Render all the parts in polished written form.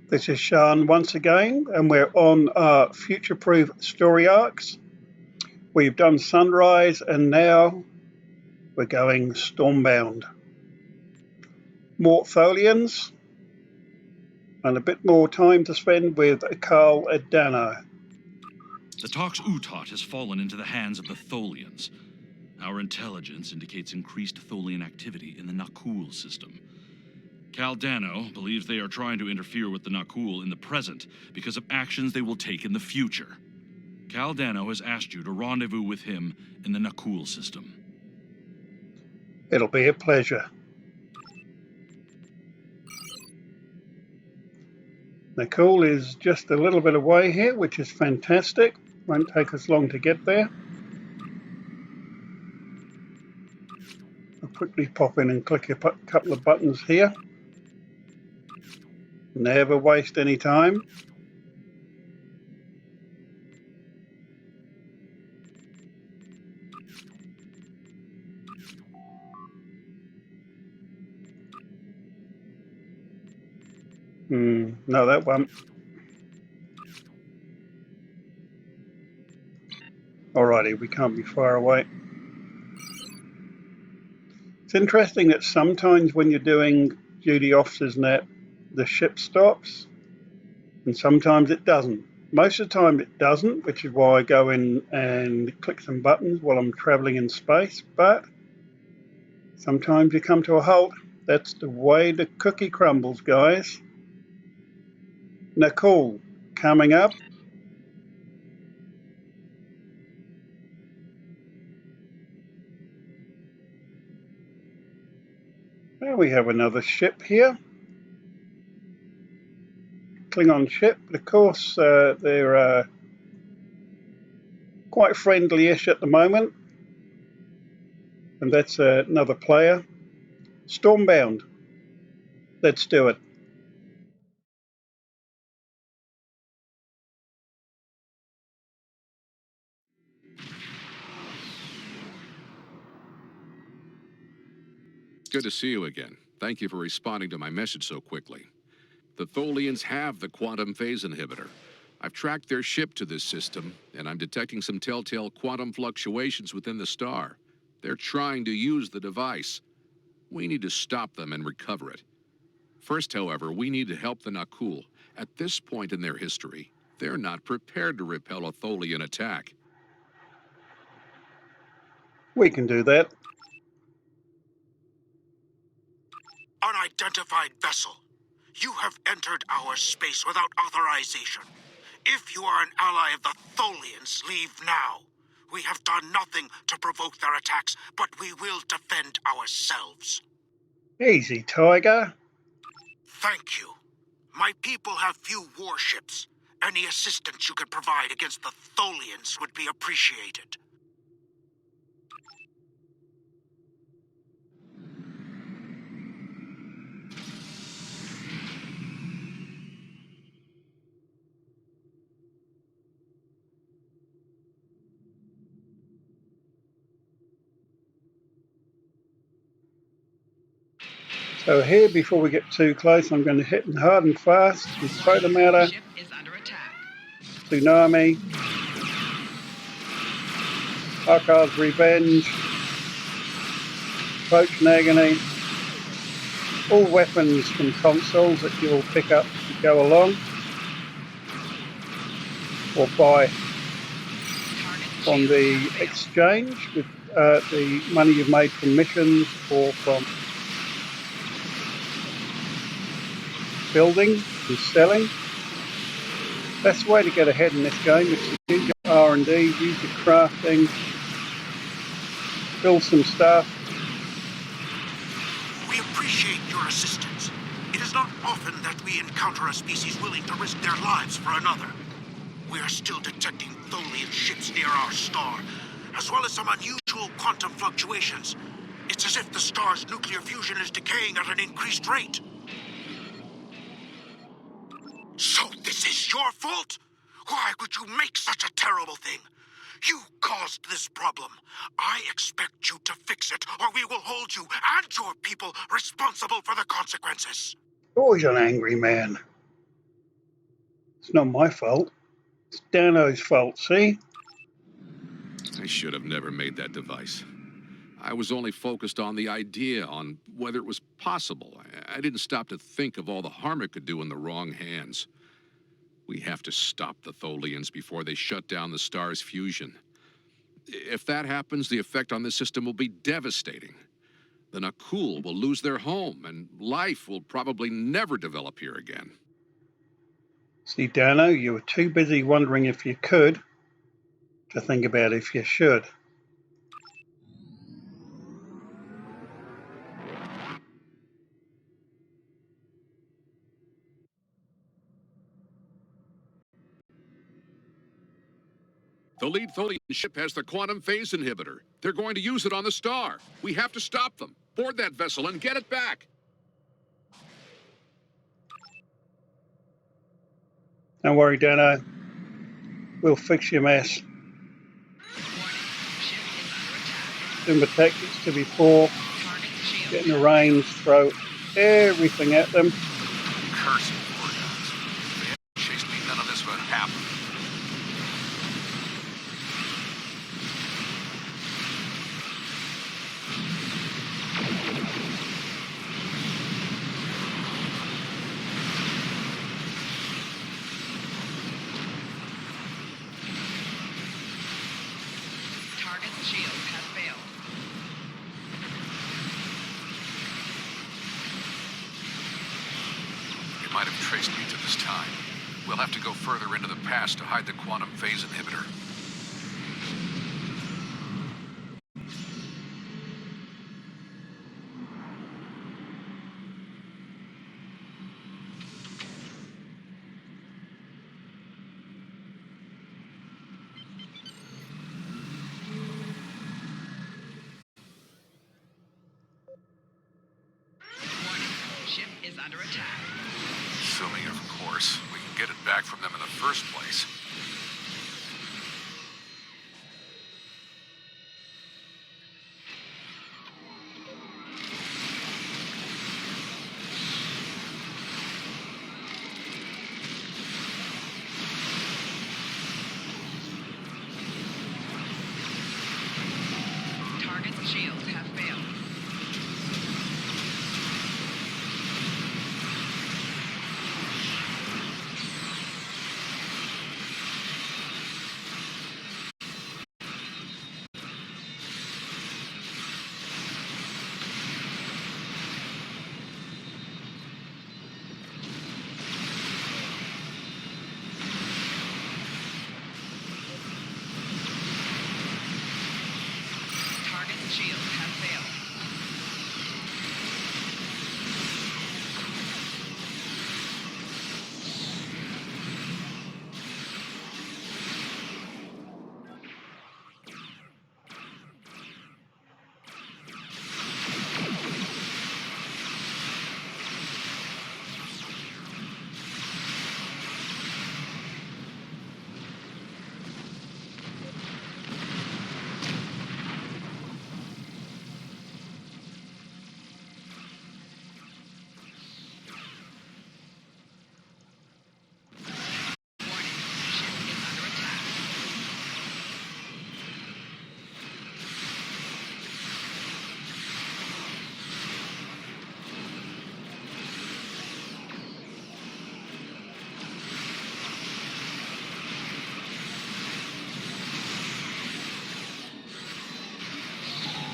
This is Sean once again, and we're on future-proof story arcs. We've done Sunrise, and now we're going Stormbound. More Tholians, and a bit more time to spend with Carl Dano. The Tox Utot has fallen into the hands of the Tholians. Our intelligence indicates increased Tholian activity in the Nakul system. Caldano believes they are trying to interfere with the Nakul in the present because of actions they will take in the future. Caldano has asked you to rendezvous with him in the Nakul system. It'll be a pleasure. Nakul is just a little bit away here, which is fantastic. Won't take us long to get there. I'll quickly pop in and click a couple of buttons here. Never waste any time. No, that won't. Alrighty, we can't be far away. It's interesting that sometimes when you're doing duty officers net, the ship stops, and sometimes it doesn't. Most of the time it doesn't, which is why I go in and click some buttons while I'm traveling in space, but sometimes you come to a halt. That's the way the cookie crumbles, guys. Nakul, coming up. Well, we have another ship here. Klingon ship, but of course they're quite friendly-ish at the moment. And that's another player. Stormbound. Let's do it. Good to see you again. Thank you for responding to my message so quickly. The Tholians have the quantum phase inhibitor. I've tracked their ship to this system, and I'm detecting some telltale quantum fluctuations within the star. They're trying to use the device. We need to stop them and recover it. First, however, we need to help the Nakul. At this point in their history, they're not prepared to repel a Tholian attack. We can do that. Unidentified vessel. You have entered our space without authorization. If you are an ally of the Tholians, leave now. We have done nothing to provoke their attacks, but we will defend ourselves. Easy, Tiger. Thank you. My people have few warships. Any assistance you could provide against the Tholians would be appreciated. So here, before we get too close, I'm going to hit them hard and fast. Photomata, Ship is under attack. Tsunami, Akar's Revenge, Poach Agony, all weapons from consoles that you'll pick up as you go along or buy from the exchange with the money you've made from missions or from building and selling. That's the way to get ahead in this game. It's to use your R&D, use your crafting, build some stuff. We appreciate your assistance. It is not often that we encounter a species willing to risk their lives for another. We are still detecting Tholian ships near our star, as well as some unusual quantum fluctuations. It's as if the star's nuclear fusion is decaying at an increased rate. So this is your fault? Why would you make such a terrible thing? You caused this problem. I expect you to fix it, or we will hold you and your people responsible for the consequences. Always an angry man. It's not my fault. It's Dano's fault, see? I should have never made that device. I was only focused on the idea, on whether it was possible. I didn't stop to think of all the harm it could do in the wrong hands. We have to stop the Tholians before they shut down the star's fusion. If that happens, the effect on this system will be devastating. The Nakul will lose their home, and life will probably never develop here again. See, Dano, you were too busy wondering if you could to think about if you should. The lead Tholian ship has the quantum phase inhibitor. They're going to use it on the star. We have to stop them. Board that vessel and get it back. Don't worry, Dano. We'll fix your mess. Similar tactics to before. Get in the range, throw everything at them. Cursing Gorgons. If they hadn't chased me, none of this would happen. Target's shield has failed. It might have traced me to this time. We'll have to go further into the past to hide the quantum phase inhibitor. Ship is under attack. Assuming, of course, we can get it back from them in the first place. Target's shields have failed. Target's shields have failed. Warning, ship is under attack.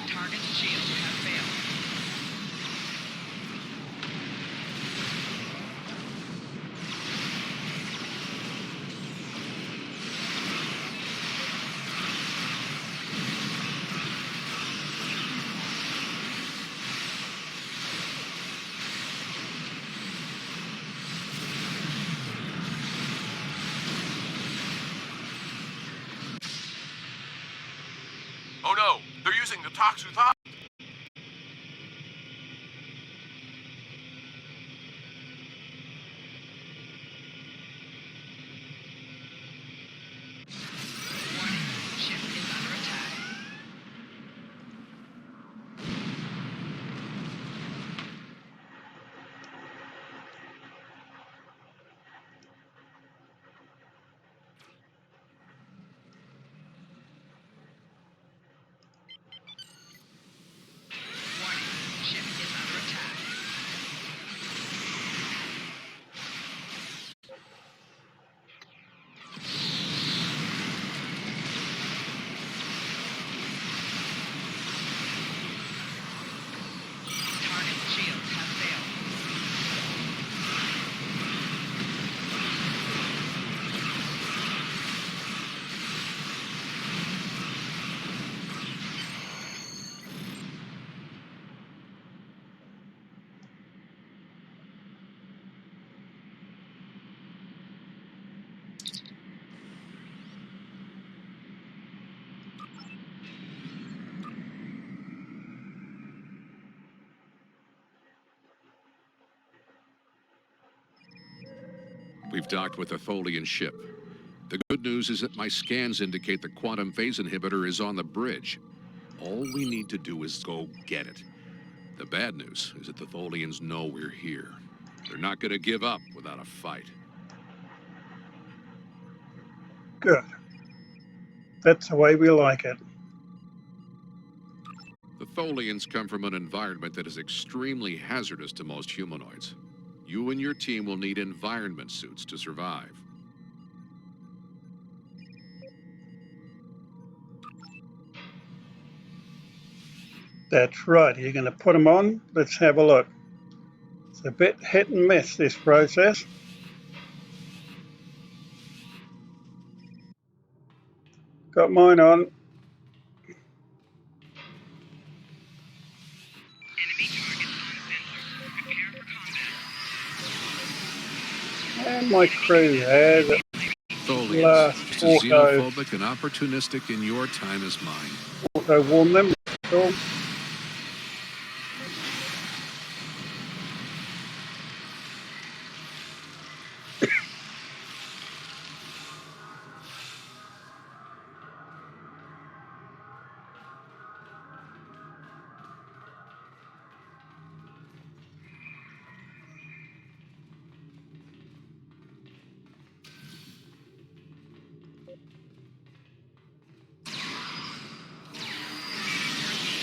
Target's shields have failed. Oh no, they're using the Toxuthon. Warning, ship is under attack. We've docked with a Tholian ship. The good news is that my scans indicate the quantum phase inhibitor is on the bridge. All we need to do is go get it. The bad news is that the Tholians know we're here. They're not going to give up without a fight. Good. That's the way we like it. The Tholians come from an environment that is extremely hazardous to most humanoids. You and your team will need environment suits to survive. That's right. You're going to put them on. Let's have a look. It's a bit hit and miss, this process. Got mine on. Enemy targets on sensor. Prepare for combat. And my crew has it. Tholians, Last just as auto. xenophobic and opportunistic in your time as mine. Auto warn them. Cool.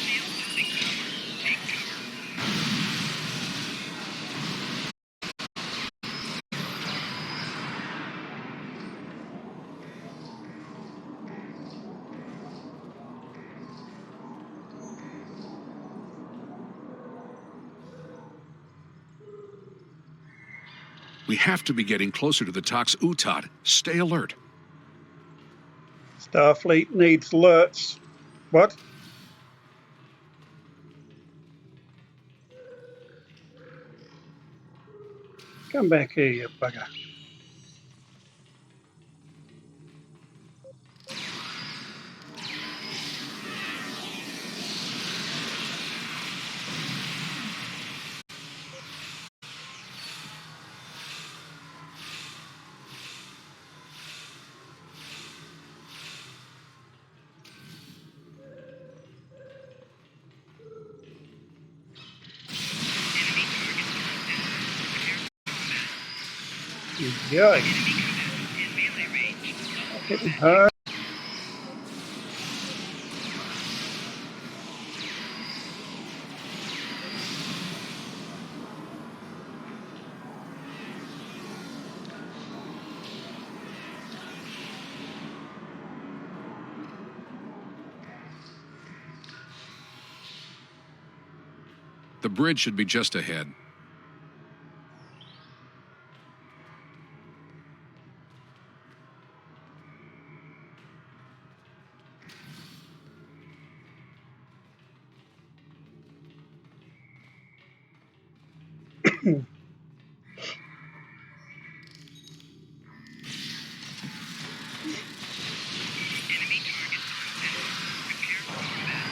Shield losing power. Take cover. We have to be getting closer to the Tox Utot. Stay alert. Starfleet needs alerts. What? Come back here, you bugger. Enemy targets on sensor. Prepare for combat. Yikes. Enemy combatants in melee range. Hitting hard. The bridge should be just ahead. Enemy targets on sensor. Prepare for combat. Enemy targets on sensor. Prepare for combat.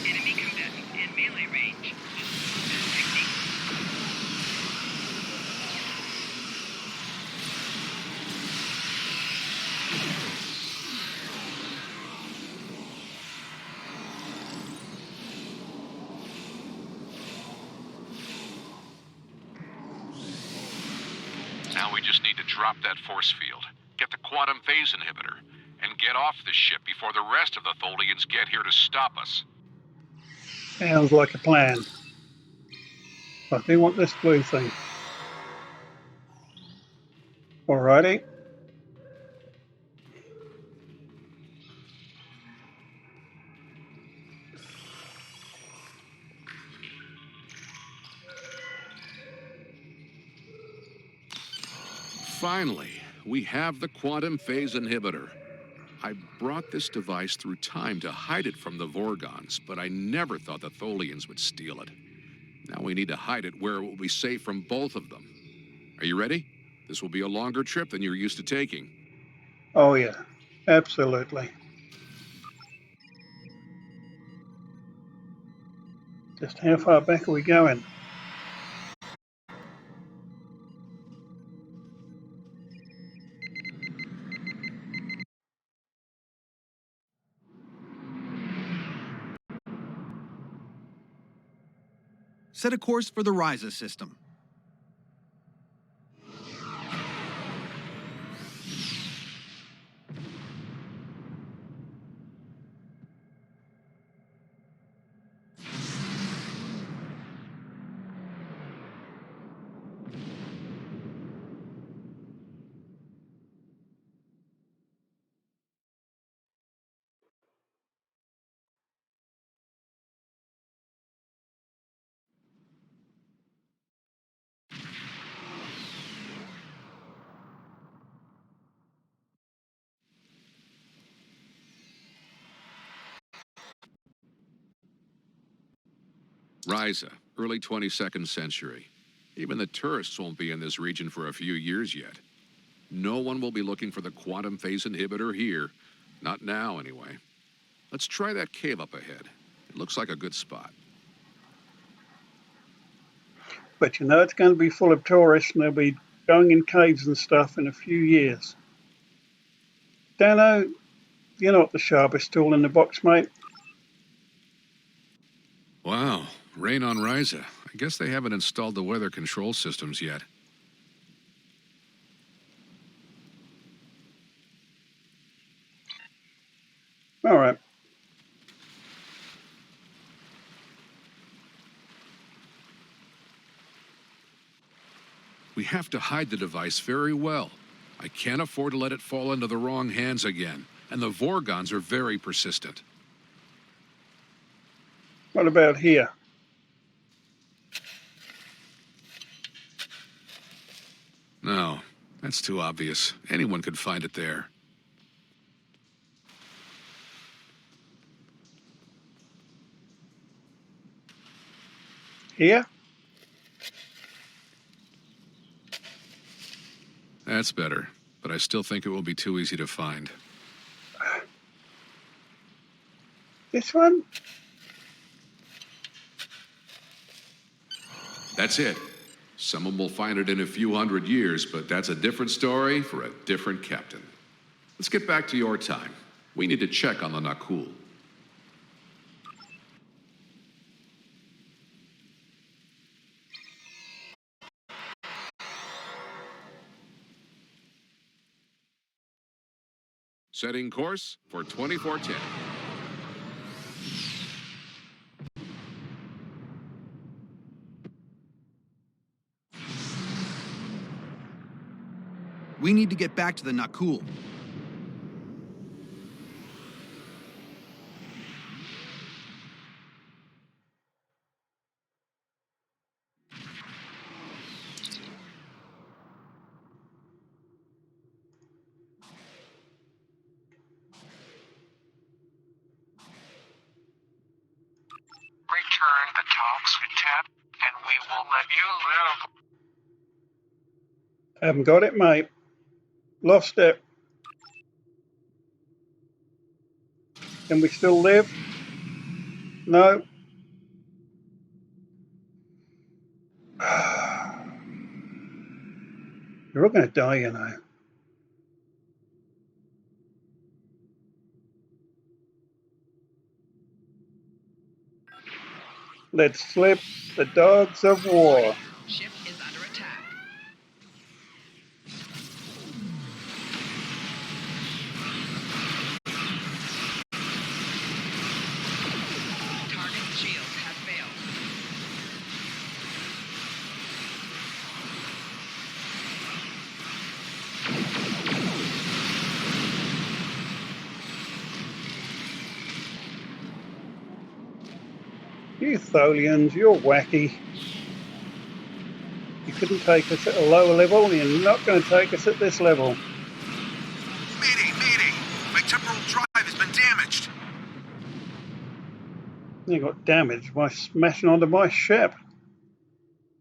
Enemy combatants in melee range. Close combat technique. Now we just need to drop that force field, get the quantum phase inhibitor, and get off this ship before the rest of the Tholians get here to stop us. Sounds like a plan. I do want this blue thing. Alrighty. Finally, we have the quantum phase inhibitor. I brought this device through time to hide it from the Vorgons, but I never thought the Tholians would steal it. Now we need to hide it where it will be safe from both of them. Are you ready? This will be a longer trip than you're used to taking. Oh yeah, absolutely. Just how far back are we going? Set a course for the Ryza system. Ryza, early 22nd century. Even the tourists won't be in this region for a few years yet. No one will be looking for the quantum phase inhibitor here. Not now, anyway. Let's try that cave up ahead. It looks like a good spot. But you know it's going to be full of tourists and they'll be going in caves and stuff in a few years. Dano, you're not the sharpest tool in the box, mate. Wow, rain on Ryza. I guess they haven't installed the weather control systems yet. All right. We have to hide the device very well. I can't afford to let it fall into the wrong hands again. And the Vorgons are very persistent. What about here? No, that's too obvious. Anyone could find it there. Here? That's better, but I still think it will be too easy to find. This one? That's it. Someone will find it in a few hundred years, but that's a different story for a different captain. Let's get back to your time. We need to check on the Nakul. Setting course for 2410. We need to get back to the Nakul. Return the talks with Ted, and we will let you live. Haven't got it, mate. Lost it. Can we still live? No. You're all going to die, you know. Let's slip the dogs of war. Ship is under attack. Target shields have You Tholians, you're wacky. You couldn't take us at a lower level, and you're not going to take us at this level. Mayday! My temporal drive has been damaged. You got damaged by smashing onto my ship.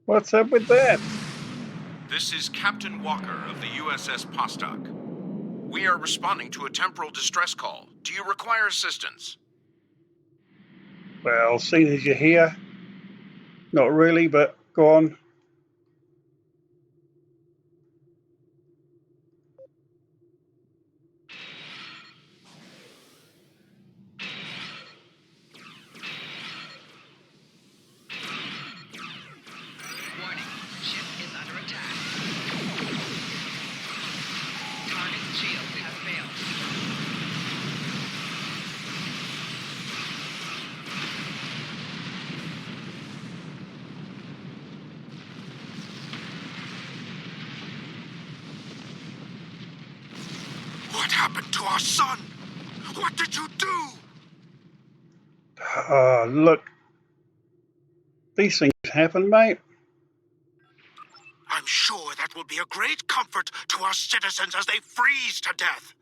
What's up with that? This is Captain Walker of the USS Postok. We are responding to a temporal distress call. Do you require assistance? Well, seeing as you're here, not really, but go on. Warning. Ship is under attack. Target shields have failed. What happened to our son? What did you do? Look. These things happen, mate. I'm sure that will be a great comfort to our citizens as they freeze to death.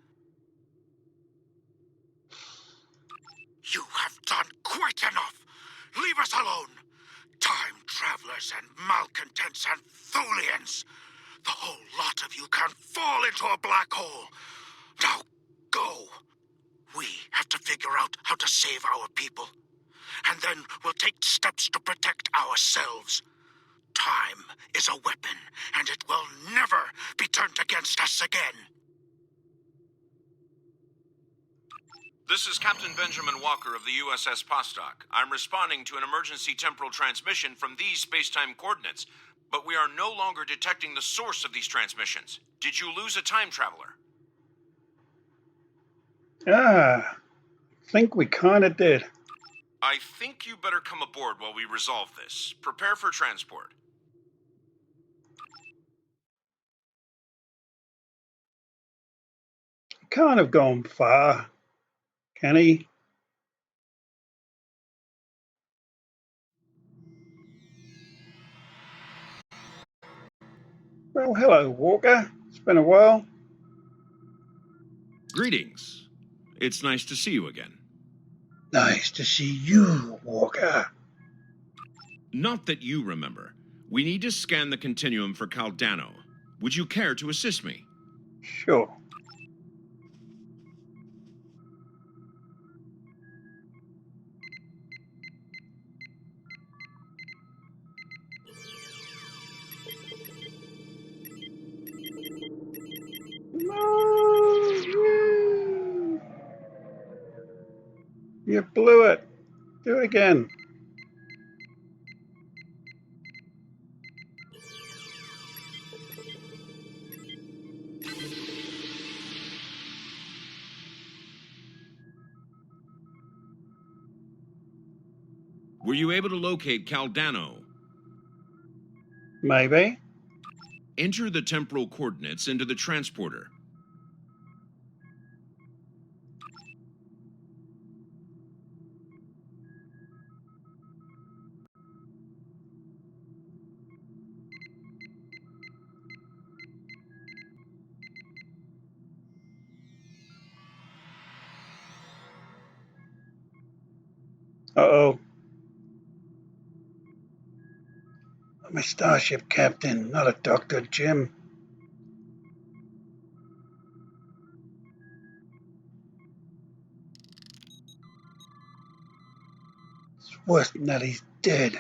You have done quite enough. Leave us alone. Time travelers and malcontents and Tholians. The whole lot of you can fall into a black hole. Now, go. We have to figure out how to save our people. And then we'll take steps to protect ourselves. Time is a weapon, and it will never be turned against us again. This is Captain Benjamin Walker of the USS Postok. I'm responding to an emergency temporal transmission from these space-time coordinates, but we are no longer detecting the source of these transmissions. Did you lose a time traveler? I think we kind of did. I think you better come aboard while we resolve this. Prepare for transport. Can't have gone far, can he? Well, hello, Walker. It's been a while. Greetings. It's nice to see you again. Nice to see you, Walker. Not that you remember. We need to scan the continuum for Caldano. Would you care to assist me? Sure. No, you blew it. Do it again. Were you able to locate Caldano? Maybe. Enter the temporal coordinates into the transporter. Uh-oh. I'm a starship captain, not a doctor, Jim. It's worse than that he's dead.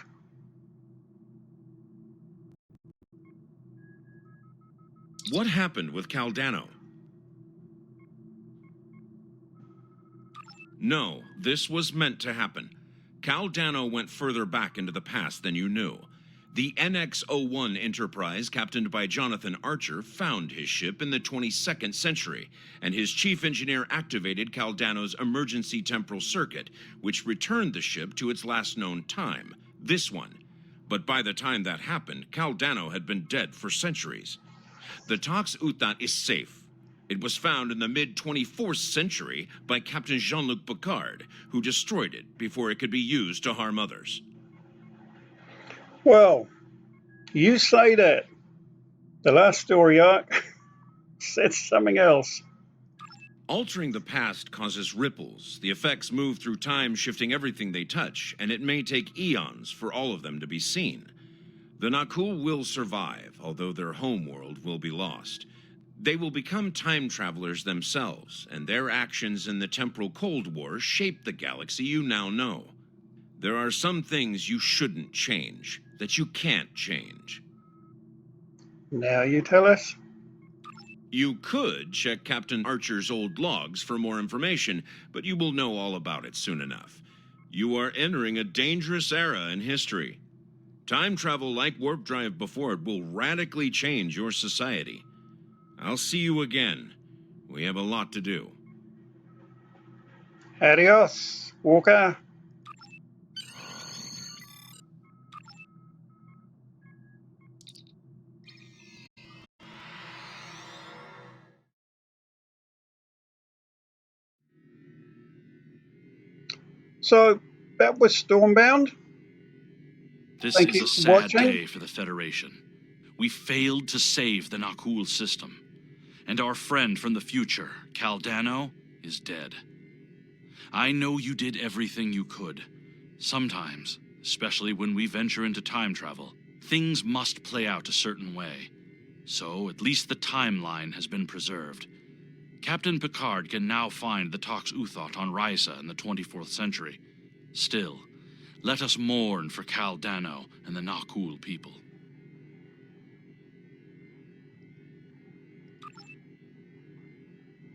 What happened with Caldano? No, this was meant to happen. Caldano went further back into the past than you knew. The NX-01 Enterprise, captained by Jonathan Archer, found his ship in the 22nd century, and his chief engineer activated Caldano's emergency temporal circuit, which returned the ship to its last known time, this one. But by the time that happened, Caldano had been dead for centuries. The Tox Utat is safe. It was found in the mid-24th century by Captain Jean-Luc Picard, who destroyed it before it could be used to harm others. Well, you say that. The last story arc said something else. Altering the past causes ripples. The effects move through time, shifting everything they touch, and it may take eons for all of them to be seen. The Nakul will survive, although their homeworld will be lost. They will become time travelers themselves, and their actions in the temporal Cold War shape the galaxy you now know. There are some things you shouldn't change, that you can't change. Now you tell us. You could check Captain Archer's old logs for more information, but you will know all about it soon enough. You are entering a dangerous era in history. Time travel like warp drive before it will radically change your society. I'll see you again. We have a lot to do. Adios, Walker. So that was Stormbound. This Thank is you a for sad watching. day for the Federation. We failed to save the Nakul system, and our friend from the future, Caldano, is dead. I know you did everything you could. Sometimes, especially when we venture into time travel, things must play out a certain way. So at least the timeline has been preserved. Captain Picard can now find the Tox Uthot on Risa in the 24th century. Still, let us mourn for Caldano and the Nakul people.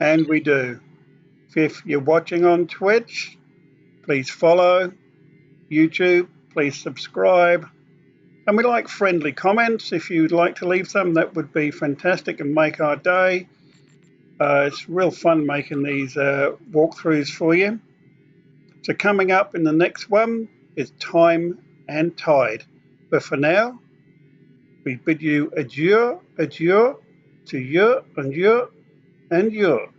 And we do. If you're watching on Twitch, please follow. YouTube, please subscribe. And we like friendly comments. If you'd like to leave them, that would be fantastic and make our day. It's real fun making these walkthroughs for you. So coming up in the next one is Time and Tide. But for now, we bid you adieu, adieu, to you and you and you.